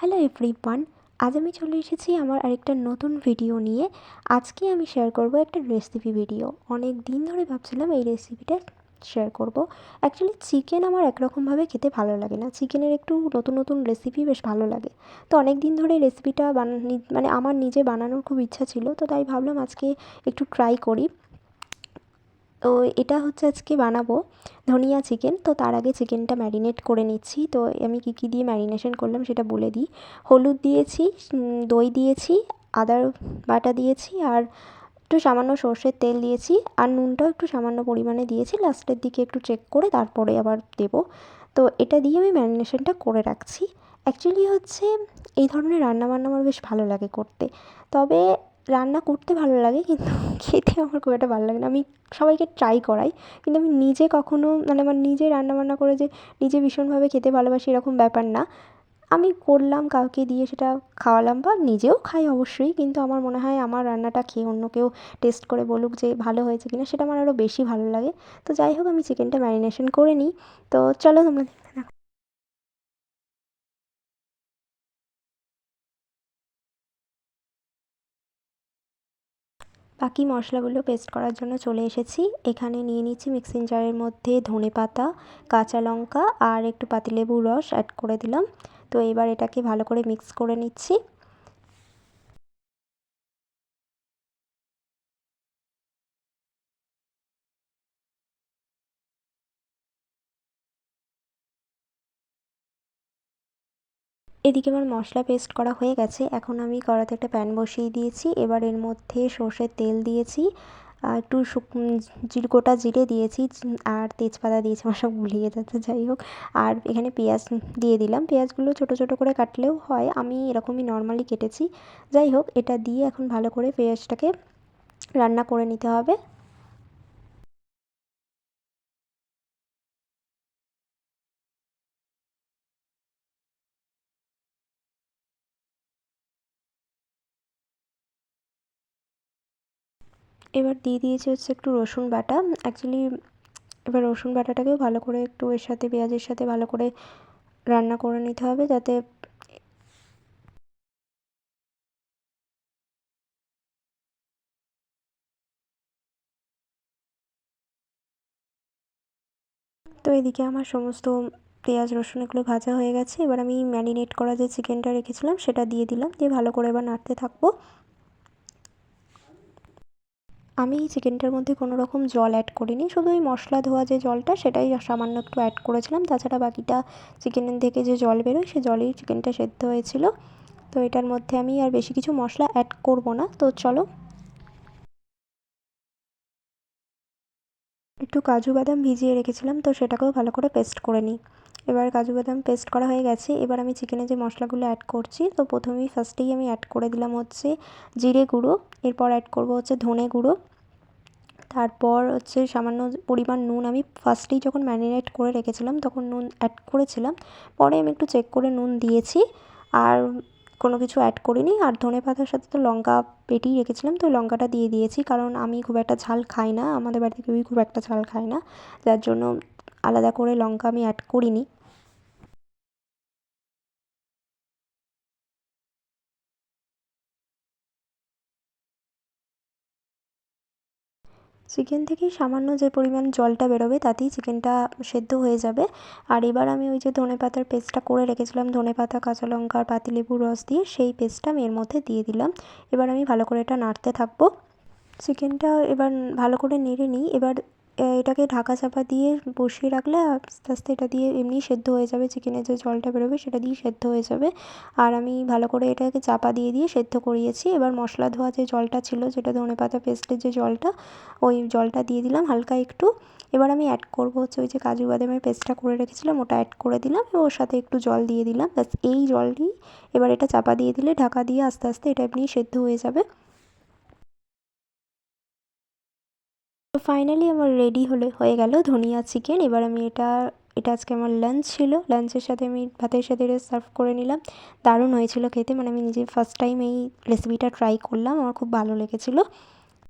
Hello everyone, আজ আমি চলে এসেছি আমার আরেকটা নতুন ভিডিও নিয়ে। আজকে আমি শেয়ার করব একটা রেসিপি ভিডিও। অনেক দিন ধরে ভাবছিলাম এই রেসিপিটা শেয়ার করব। অ্যাকচুয়ালি চিকেন আমার একরকমভাবে খেতে ভালো লাগে না, চিকেনের একটু নতুন নতুন রেসিপি বেশ ভালো লাগে। তো অনেক দিন ধরে রেসিপিটা মানে আমার নিজে বানানোর খুব ইচ্ছা ছিল, তো তাই ভাবলাম আজকে একটু ট্রাই করি। তো এটা হচ্ছে আজকে বানাবো ধনিয়া চিকেন। তো তার আগে চিকেনটা ম্যারিনেট করে নিচ্ছি। তো আমি কী কী দিয়ে ম্যারিনেশন করলাম সেটা বলে দিই। হলুদ দিয়েছি, দই দিয়েছি, আদার বাটা দিয়েছি, আর একটু সামান্য সর্ষের তেল দিয়েছি, আর নুনটাও একটু সামান্য পরিমাণে দিয়েছি। লাস্টের দিকে একটু চেক করে তারপরে আবার দেবো। তো এটা দিয়ে আমি ম্যারিনেশনটা করে রাখছি। অ্যাকচুয়ালি হচ্ছে এই ধরনের রান্নাবান্না আমার বেশ ভালো লাগে করতে। তবে রান্না করতে ভালো লাগে, কিন্তু খেতে আমার খুব একটা ভালো লাগে না। আমি সবাইকে ট্রাই করাই, কিন্তু আমি নিজে কখনো মানে আমার নিজে রান্নাবান্না করে যে নিজে ভীষণভাবে খেতে ভালোবাসি এরকম ব্যাপার না। আমি করলাম, কাউকে দিয়ে সেটা খাওয়ালাম, বা নিজেও খাই অবশ্যই, কিন্তু আমার মনে হয় আমার রান্নাটা খেয়ে অন্য কেউ টেস্ট করে বলুক যে ভালো হয়েছে কিনা, সেটা আমার আরও বেশি ভালো লাগে। তো যাই হোক, আমি চিকেনটা ম্যারিনেশন করে নিই। তো চলো তোমরা দেখতে থাকো। বাকি মশলাগুলো পেস্ট করার জন্য চলে এসেছি। এখানে নিয়ে নিচ্ছি মিক্সিং জারের মধ্যে ধনেপাতা, কাঁচা লঙ্কা আর একটু পাতিলেবুর রস অ্যাড করে দিলাম। তো এবার এটাকে ভালো করে মিক্স করে নিচ্ছি। এদিকে আমার মশলা পেস্ট করা হয়ে গেছে। এখন আমি কড়াতে একটা প্যান বসিয়ে দিয়েছি। এবার এর মধ্যে সর্ষের তেল দিয়েছি, একটু গোটা জিরে দিয়েছি, আর তেজপাতা দিয়েছি, আমার সব গুলিয়ে যাচ্ছে, যাই হোক। আর এখানে পেঁয়াজ দিয়ে দিলাম। পেঁয়াজগুলো ছোটো ছোটো করে কাটলেও হয়, আমি এরকমই নর্মালি কেটেছি। যাই হোক, এটা দিয়ে এখন ভালো করে পেঁয়াজটাকে রান্না করে নিতে হবে। এবার দিয়ে দিয়েছি হচ্ছে একটু রসুন বাটা। অ্যাকচুয়ালি এবার রসুন বাটাটাকেও ভালো করে একটু এর সাথে পেঁয়াজের সাথে ভালো করে রান্না করে নিতে হবে, যাতে তো এদিকে আমার সমস্ত পেঁয়াজ রসুন এগুলো ভাজা হয়ে গেছে। এবার আমি ম্যারিনেট করা যে চিকেনটা রেখেছিলাম সেটা দিয়ে দিলাম, দিয়ে ভালো করে এবার নাড়তে থাকবো। আমি এই চিকেনটার মধ্যে কোনো রকম জল অ্যাড করিনি, শুধু ওই মশলা ধোয়া যে জলটা সেটাই সামান্য একটু অ্যাড করেছিলাম। তাছাড়া বাকিটা চিকেনের থেকে যে জল বেরোয় সে জলেই চিকেনটা সেদ্ধ হয়েছিল। তো এটার মধ্যে আমি আর বেশি কিছু মশলা অ্যাড করব না। তো চলো, একটু কাজু বাদাম ভিজিয়ে রেখেছিলাম, তো সেটাকেও ভালো করে পেস্ট করে নিই। এবার কাজু বাদাম পেস্ট করা হয়ে গেছে। এবার আমি চিকেনে যে মশলাগুলো অ্যাড করছি, তো প্রথমেই ফার্স্টেই আমি অ্যাড করে দিলাম হচ্ছে জিরে গুঁড়ো, এরপর অ্যাড করব হচ্ছে ধনে গুঁড়ো, তারপর হচ্ছে সামান্য পরিমাণ নুন। আমি ফার্স্টেই যখন ম্যারিনেট করে রেখেছিলাম তখন নুন অ্যাড করেছিলাম, পরে আমি একটু চেক করে নুন দিয়েছি, আর কোনো কিছু অ্যাড করিনি। আর ধনেপাতার সাথে তো লঙ্কা বেটেই রেখেছিলাম, তো লঙ্কাটা দিয়ে দিয়েছি, কারণ আমি খুব একটা ঝাল খাই না, আমাদের বাড়িতে কেউই খুব একটা ঝাল খায় না, যার জন্য আলাদা করে লঙ্কা আমি অ্যাড করিনি। চিকেন থেকে সামান্য যে পরিমাণ জলটা বেরোবে তাতেই চিকেনটা সেদ্ধ হয়ে যাবে। আর এবার আমি ওই যে ধনেপাতার পেস্টটা করে রেখেছিলাম, ধনেপাতা, কাঁচা লঙ্কা আর পাতিলেবুর রস দিয়ে, সেই পেস্টটা আমি এর মধ্যে দিয়ে দিলাম। এবার আমি ভালো করে এটা নাড়তে থাকবো। চিকেনটা এবার ভালো করে নেড়ে নিই। এবার এটাকে ঢাকা চাপা দিয়ে বসিয়ে রাখলে আস্তে আস্তে এটা দিয়ে এমনিই সেদ্ধ হয়ে যাবে, চিকেনের যে জলটা বেরোবে সেটা দিয়েই সেদ্ধ হয়ে যাবে। আর আমি ভালো করে এটাকে চাপা দিয়ে দিয়ে সেদ্ধ করিয়েছি। এবার মশলা ধোয়া যে জলটা ছিল, যেটা ধনেপাতা পেস্টের যে জলটা, ওই জলটা দিয়ে দিলাম হালকা একটু। এবার আমি অ্যাড করবো হচ্ছে ওই যে কাজু বাদামের পেস্টটা করে রেখেছিলাম, ওটা অ্যাড করে দিলাম, এবং ওর সাথে একটু জল দিয়ে দিলাম, ব্যাস এই জলই। এবার এটা চাপা দিয়ে দিলে, ঢাকা দিয়ে আস্তে আস্তে এটা এমনিই সেদ্ধ হয়ে যাবে। তো ফাইনালি আমার রেডি হয়ে গেল ধনিয়া চিকেন। এবার আমি এটা এটা আজকে আমার লাঞ্চ ছিল, লাঞ্চের সাথে আমি ভাতের সাথে এটা সার্ভ করে নিলাম। দারুণ হয়েছিল খেতে, মানে আমি নিজে ফার্স্ট টাইম এই রেসিপিটা ট্রাই করলাম, আমার খুব ভালো লেগেছিলো।